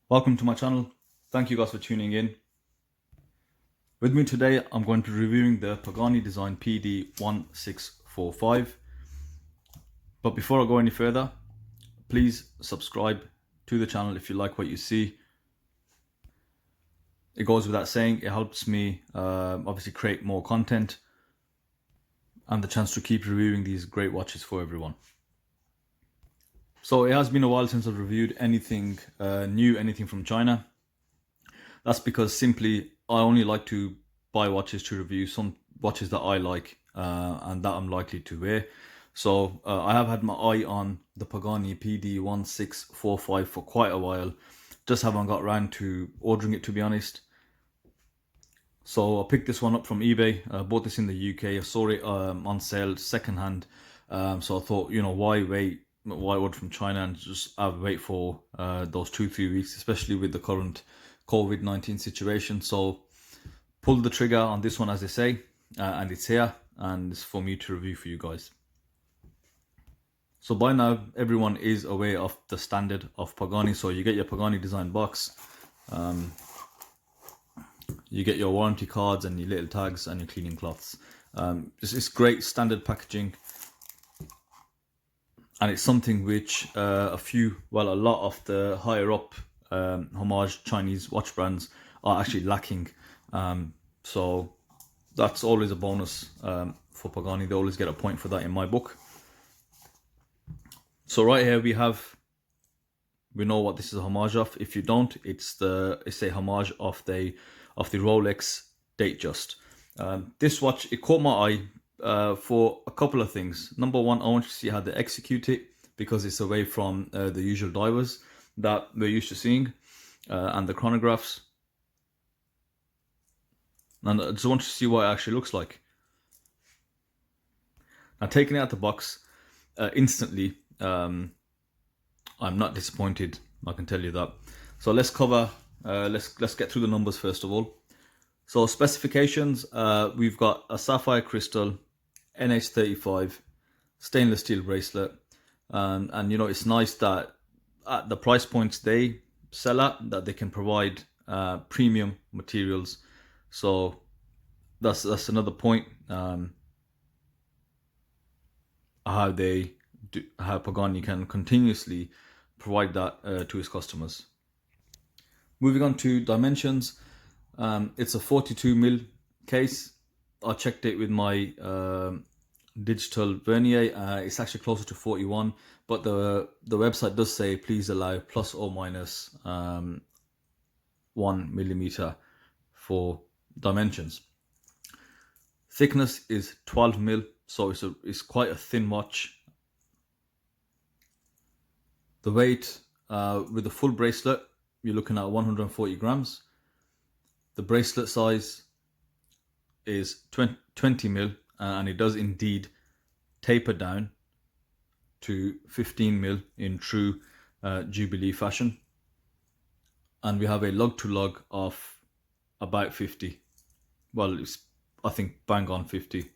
Welcome to my channel. Thank you guys for tuning in. With me today, I'm going to be reviewing the Pagani Design PD1645. But before I go any further, please subscribe to the channel if you like what you see. It goes without saying, it helps me obviously create more content and the chance to keep reviewing these great watches for everyone. So it has been a while since I've reviewed anything new, anything from China. That's because simply I only like to buy watches to review some watches that I like and that I'm likely to wear. So I have had my eye on the Pagani PD1645 for quite a while. Just haven't got around to ordering it, to be honest. So I picked this one up from eBay. I bought this in the UK. I saw it on sale secondhand. So I thought, you know, why wait? Why order from China and just wait for those 2-3 weeks, especially with the current COVID-19 situation. So pulled the trigger on this one, as they say, and it's here and it's for me to review for you guys. So by now everyone is aware of the standard of Pagani. So you get your Pagani Design box, you get your warranty cards and your little tags and your cleaning cloths. It's great standard packaging. And it's something which a lot of the higher up homage Chinese watch brands are actually lacking. So that's always a bonus for Pagani. They always get a point for that in my book. So right here we know what this is a homage of. If you don't, it's a homage of the Rolex DateJust. This watch, it caught my eye for a couple of things. Number one, I want to see how they execute it, because it's away from the usual divers that we're used to seeing and the chronographs. And I just want to see what it actually looks like. Now, taking it out the box, instantly, I'm not disappointed, I can tell you that. So let's cover, let's get through the numbers first of all. So specifications, we've got a sapphire crystal, NH35, stainless steel bracelet, and you know, it's nice that at the price points they sell at, that they can provide premium materials. So that's another point, how Pagani can continuously provide that to his customers. Moving on to dimensions, it's a 42mm case. I checked it with my digital vernier. It's actually closer to 41, but the website does say please allow plus or minus 1mm for dimensions. Thickness is 12mm, so it's quite a thin watch. The weight with the full bracelet, you're looking at 140 grams. The bracelet size is 20mm, and it does indeed taper down to 15mm in true Jubilee fashion. And we have a lug to lug of about 50. Well, it's, I think, bang on 50.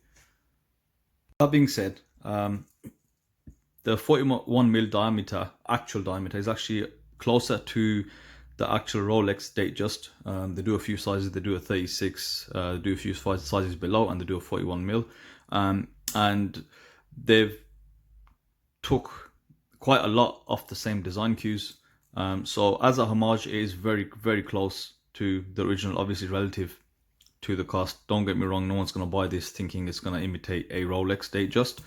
That being said, the 41mm diameter, actual diameter, is actually closer to the actual Rolex DateJust. They do a few sizes. They do a 36, do a few sizes below, and they do a 41mm. And they've took quite a lot of the same design cues. So as a homage, it is very, very close to the original, obviously relative to the cost. Don't get me wrong, no one's going to buy this thinking it's going to imitate a Rolex DateJust.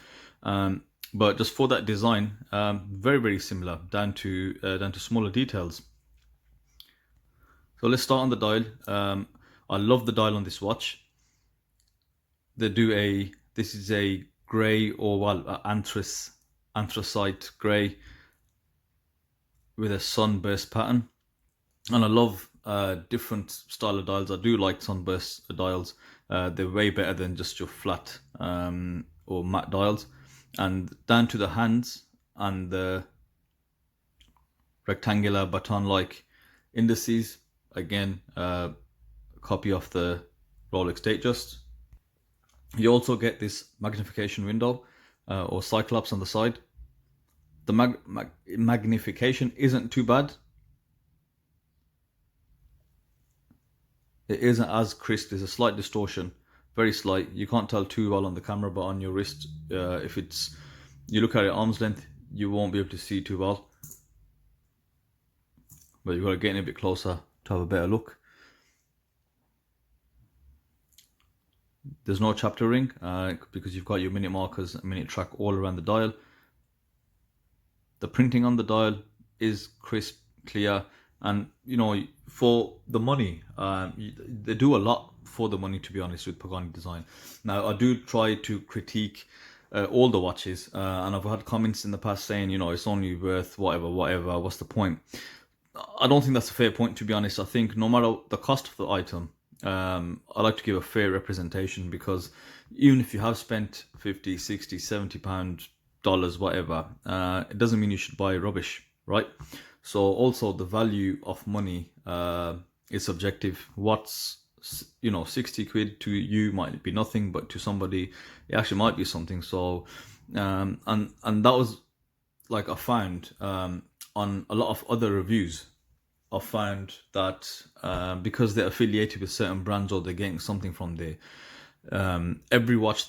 But just for that design, very, very similar, down to smaller details. So let's start on the dial. I love the dial on this watch. They do this is a grey, or well, anthracite grey with a sunburst pattern. And I love different style of dials. I do like sunburst dials. They're way better than just your flat or matte dials. And down to the hands and the rectangular baton-like indices. Again, copy of the Rolex DateJust. You also get this magnification window or cyclops on the side. The magnification isn't too bad. it isn't as crisp. There's a slight distortion, very slight. You can't tell too well on the camera, but on your wrist, if it's, you look at it at arm's length, you won't be able to see too well. But you've got to get in a bit closer to have a better look. There's no chapter ring because you've got your minute markers and minute track all around the dial. The printing on the dial is crisp, clear, and you know, for the money, they do a lot for the money, to be honest, with Pagani Design. Now, I do try to critique all the watches, and I've had comments in the past saying, you know, it's only worth whatever, what's the point? I don't think that's a fair point, to be honest. I think no matter the cost of the item, I like to give a fair representation, because even if you have spent 50, 60, 70 pound dollars, whatever, it doesn't mean you should buy rubbish, right? So also the value of money is subjective. What's, you know, 60 quid to you might be nothing, but to somebody it actually might be something. So and that was, like, I found on a lot of other reviews, I found that because they're affiliated with certain brands or they're getting something from there, every watch,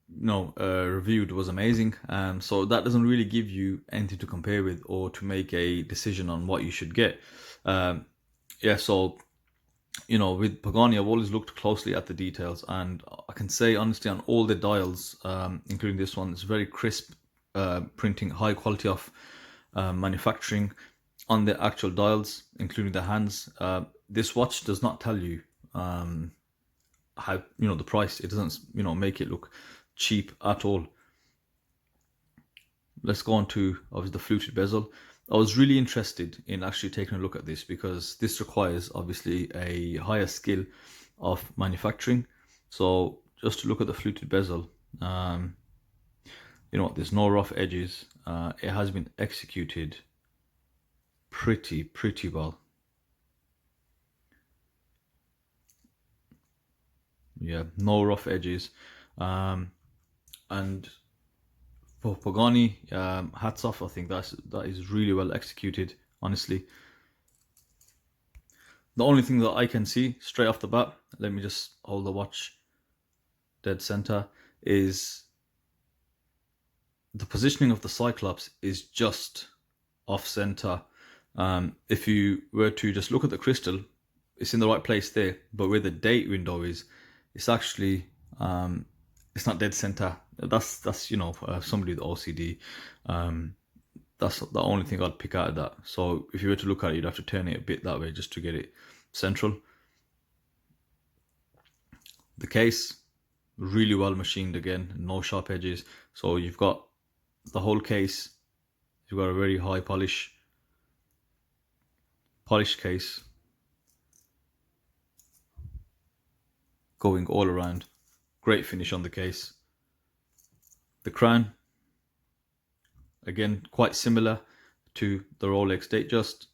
you know, reviewed was amazing. So that doesn't really give you anything to compare with or to make a decision on what you should get. Yeah, so, you know, with Pagani, I've always looked closely at the details, and I can say honestly on all the dials, including this one, it's very crisp printing, high quality of manufacturing on the actual dials, including the hands. This watch does not tell you how, you know, the price. It doesn't, you know, make it look cheap at all. Let's go on to obviously the fluted bezel. I was really interested in actually taking a look at this, because this requires obviously a higher skill of manufacturing. So just to look at the fluted bezel, you know, there's no rough edges. It has been executed pretty well. Yeah, no rough edges. And for Pagani, hats off. I think that is really well executed, honestly. The only thing that I can see straight off the bat, let me just hold the watch dead center, is the positioning of the Cyclops is just off center. If you were to just look at the crystal, it's in the right place there, but where the date window is, it's actually it's not dead center. That's you know, somebody with OCD, that's the only thing I'd pick out of that. So if you were to look at it, you'd have to turn it a bit that way just to get it central. The case, really well machined again, no sharp edges. So you've got the whole case, you've got a very high polished case going all around. Great finish on the case. The crown, again, quite similar to the Rolex DateJust.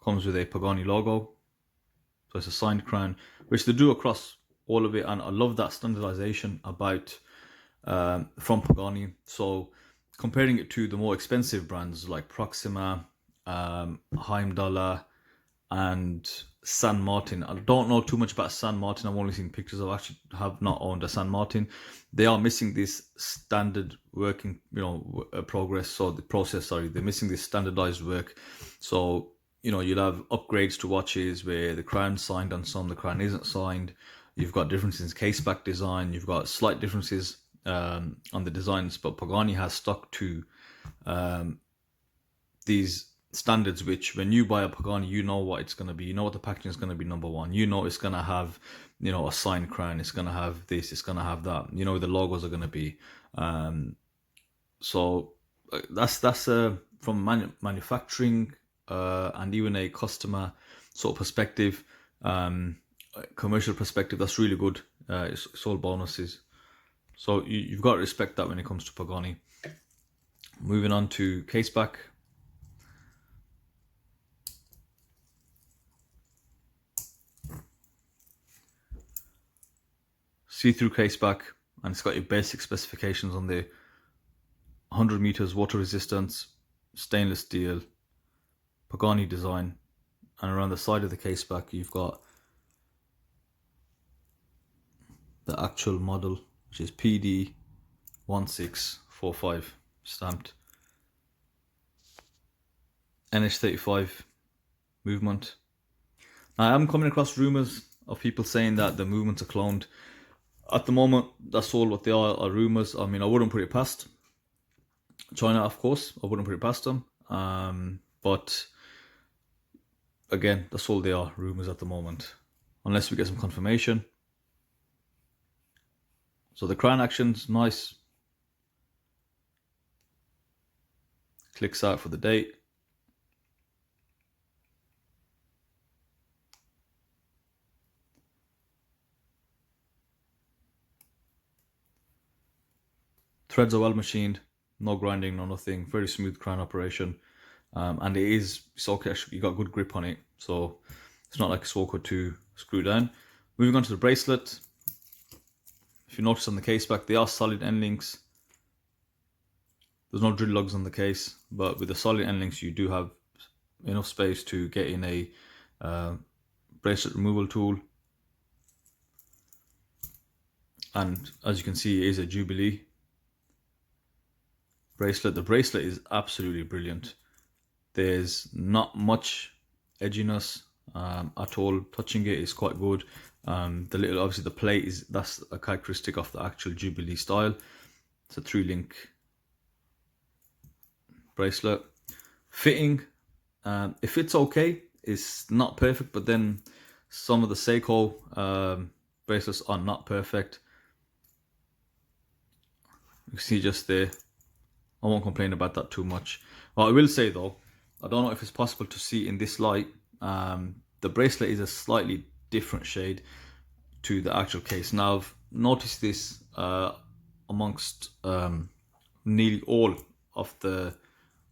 Comes with a Pagani logo. So it's a signed crown, which they do across all of it, and I love that standardization about from Pagani. So comparing it to the more expensive brands like Proxima, Heimdallr, and San Martin. I don't know too much about San Martin. I've only seen pictures. I actually have not owned a San Martin. They are missing this standard working, you know, progress. So the process, sorry, they're missing this standardized work. So, you know, you'll have upgrades to watches where the crown's signed on some, the crown isn't signed. You've got differences in case back design. You've got slight differences on the designs, but Pagani has stuck to these standards, which when you buy a Pagani, you know what it's going to be. You know what the packaging is going to be, number one. You know it's going to have, you know, a signed crown. It's going to have this. It's going to have that. You know the logos are going to be. So that's from manufacturing and even a customer sort of perspective, commercial perspective. That's really good. It's all bonuses. So you've got to respect that when it comes to Pagani. Moving on to case back. See-through case back, and it's got your basic specifications on there. 100 meters water resistance, stainless steel, Pagani design, and around the side of the case back you've got the actual model, which is PD1645 stamped. NH35 movement. Now, I'm coming across rumors of people saying that the movements are cloned. At the moment, that's all what they are rumors. I mean, I wouldn't put it past China, of course. I wouldn't put it past them. But again, that's all they are, rumors at the moment, unless we get some confirmation. So the crown action's nice. Clicks out for the date. Threads are well machined, no grinding, no nothing. Very smooth crown operation, and it's okay. You got good grip on it, so it's not like it's awkward to screw down. Moving on to the bracelet. If you notice on the case back, they are solid end links. There's no drill lugs on the case, but with the solid end links, you do have enough space to get in a bracelet removal tool. And as you can see, it is a Jubilee bracelet. The bracelet is absolutely brilliant. There's not much edginess at all. Touching it is quite good. The little, obviously the plate that's a characteristic of the actual Jubilee style. It's a 3-link bracelet. Fitting, it fits okay. It's not perfect, but then some of the Seiko bracelets are not perfect. You can see just there. I won't complain about that too much. What I will say though, I don't know if it's possible to see in this light, the bracelet is a slightly different shade to the actual case. Now I've noticed this amongst nearly all of the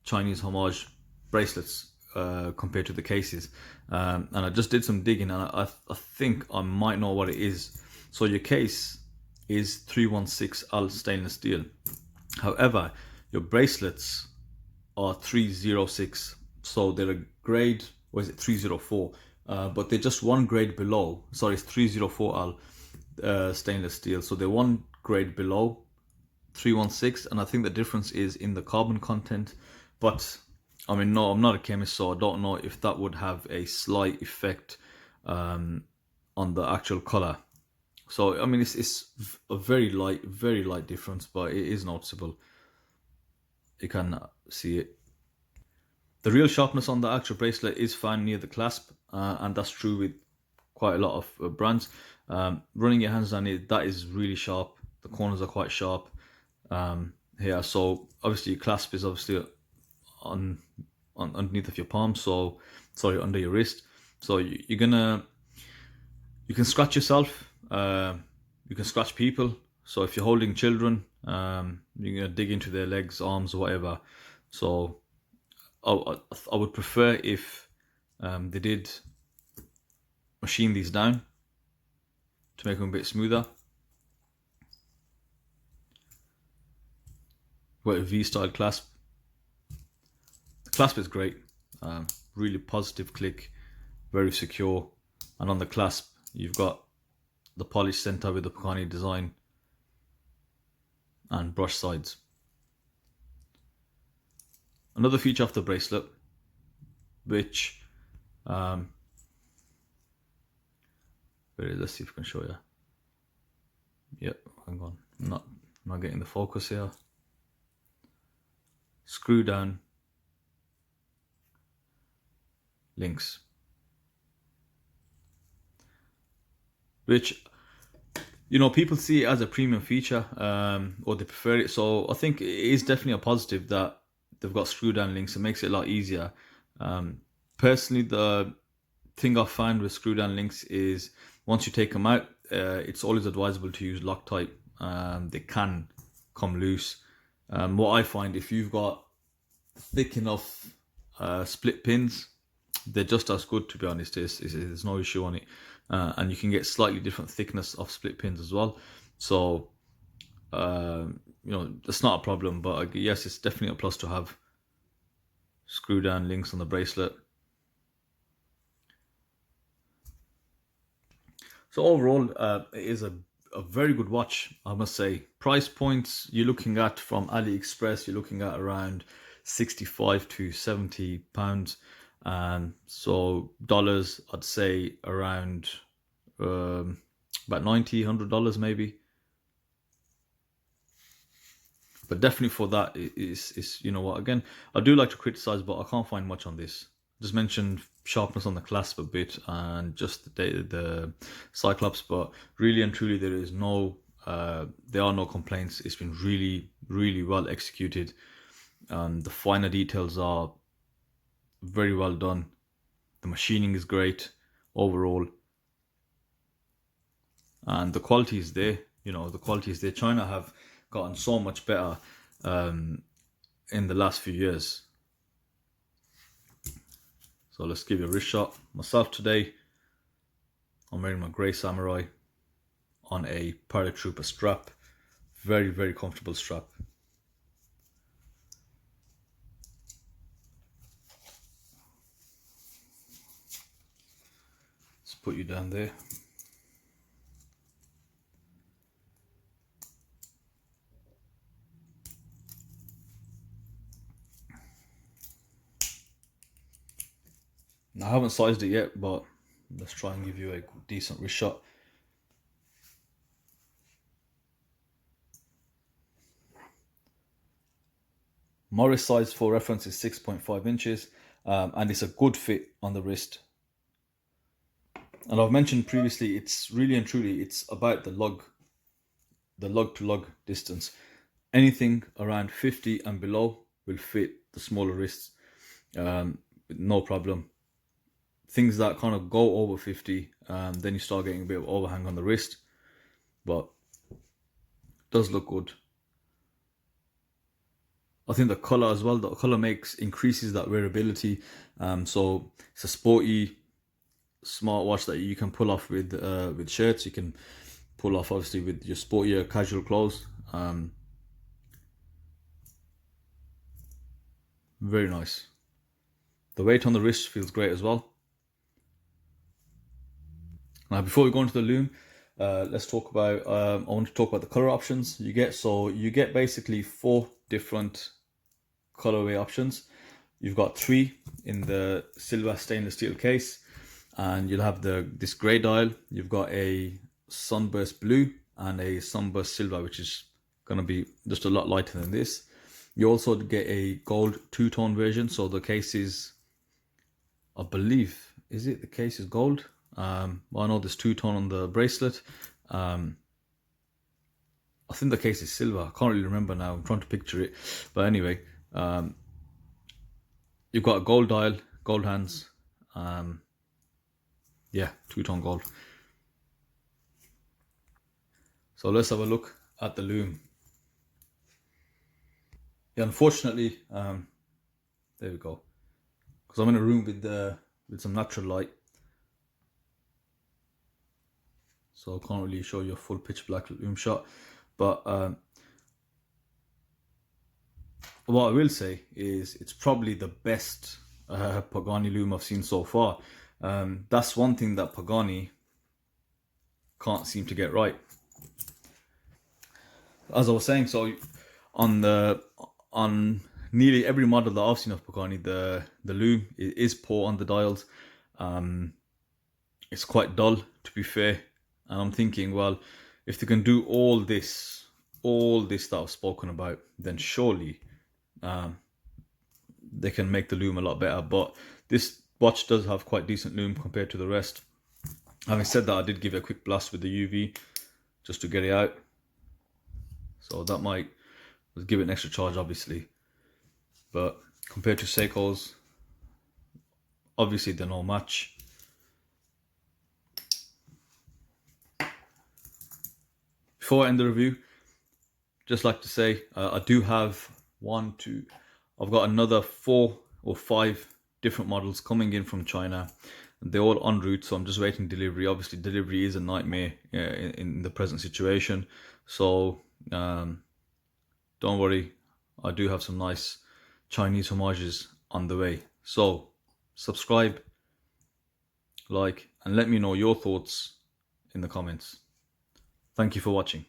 Chinese homage bracelets compared to the cases, and I just did some digging, and I think I might know what it is. So your case is 316L stainless steel, however your bracelets are 306, so they're a grade, or is it 304? But they're just one grade below. Sorry, it's 304L stainless steel, so they're one grade below 316, and I think the difference is in the carbon content. But I mean, no, I'm not a chemist, so I don't know if that would have a slight effect on the actual color. So I mean, it's a very light difference, but it is noticeable. You can see it. The real sharpness on the actual bracelet is found near the clasp, and that's true with quite a lot of brands. Running your hands down it, that is really sharp. The corners are quite sharp here. So obviously your clasp is obviously on underneath of your palm, so sorry, under your wrist. So you can scratch yourself, you can scratch people. So if you're holding children, you're gonna dig into their legs, arms, or whatever. So I would prefer if they did machine these down to make them a bit smoother. Got a V-style clasp. The clasp is great, really positive click, very secure, and on the clasp you've got the polished center with the Pagani design and brush sides. Another feature of the bracelet, which let's see if I can show you. Yep, hang on, I'm not getting the focus here. Screw down links, which, you know, people see it as a premium feature, or they prefer it. So I think it is definitely a positive that they've got screw down links. It makes it a lot easier. Personally, the thing I've found with screw down links is once you take them out, it's always advisable to use Loctite. They can come loose. What I find, if you've got thick enough split pins, they're just as good, to be honest. There's no issue on it, and you can get slightly different thickness of split pins as well. So you know, that's not a problem, but yes, it's definitely a plus to have screw down links on the bracelet. So overall, it is a very good watch, I must say. Price points you're looking at from AliExpress, you're looking at around 65 to 70 pounds, and so dollars, I'd say around about $90-$100 maybe. But definitely for that is you know what, again, I do like to criticize, but I can't find much on this. Just mentioned sharpness on the clasp a bit and just the Cyclops, but really and truly there is no there are no complaints. It's been really well executed, and the finer details are very well done. The machining is great overall, and the quality is there. You know, the quality is there. China have gotten so much better in the last few years. So let's give you a wrist shot. Myself today, I'm wearing my grey samurai on a paratrooper strap. Very comfortable strap. Let's put you down there. I haven't sized it yet, but let's try and give you a decent wrist shot. My wrist size for reference is 6.5 inches, and it's a good fit on the wrist. And I've mentioned previously, it's really and truly, it's about the lug to lug distance. Anything around 50 and below will fit the smaller wrists, no problem. Things that kind of go over 50, then you start getting a bit of overhang on the wrist, but it does look good. I think the color as well, the color increases that wearability. So it's a sporty smartwatch that you can pull off with shirts. You can pull off obviously with your sportier casual clothes. Very nice. The weight on the wrist feels great as well. Now, before we go into the Lume, let's talk about. I want to talk about the color options you get. So you get basically 4 different colorway options. You've got 3 in the silver stainless steel case, and you'll have this grey dial. You've got a sunburst blue and a sunburst silver, which is going to be just a lot lighter than this. You also get a gold 2-tone version. So the case is, I believe, is it the case is gold? I know there's 2-tone on the bracelet. I think the case is silver. I can't really remember now. I'm trying to picture it. But anyway, you've got a gold dial, gold hands. Yeah, 2-tone gold. So let's have a look at the Lume. Yeah, unfortunately, there we go. Because I'm in a room with some natural light, so I can't really show you a full pitch black Lume shot. But what I will say is it's probably the best Pagani Lume I've seen so far. That's one thing that Pagani can't seem to get right. As I was saying, so on nearly every model that I've seen of Pagani, the Lume is poor on the dials. It's quite dull, to be fair. And I'm thinking, well, if they can do all this that I've spoken about, then surely they can make the Lume a lot better. But this watch does have quite decent Lume compared to the rest. Having said that, I did give it a quick blast with the UV just to get it out. So that might give it an extra charge, obviously. But compared to Seiko's, obviously they're no match. Before I end the review, just like to say, I do have I've got another 4 or 5 different models coming in from China. They're all en route, so I'm just waiting delivery. Obviously, delivery is a nightmare in the present situation. So don't worry, I do have some nice Chinese homages on the way. So subscribe, like, and let me know your thoughts in the comments. Thank you for watching.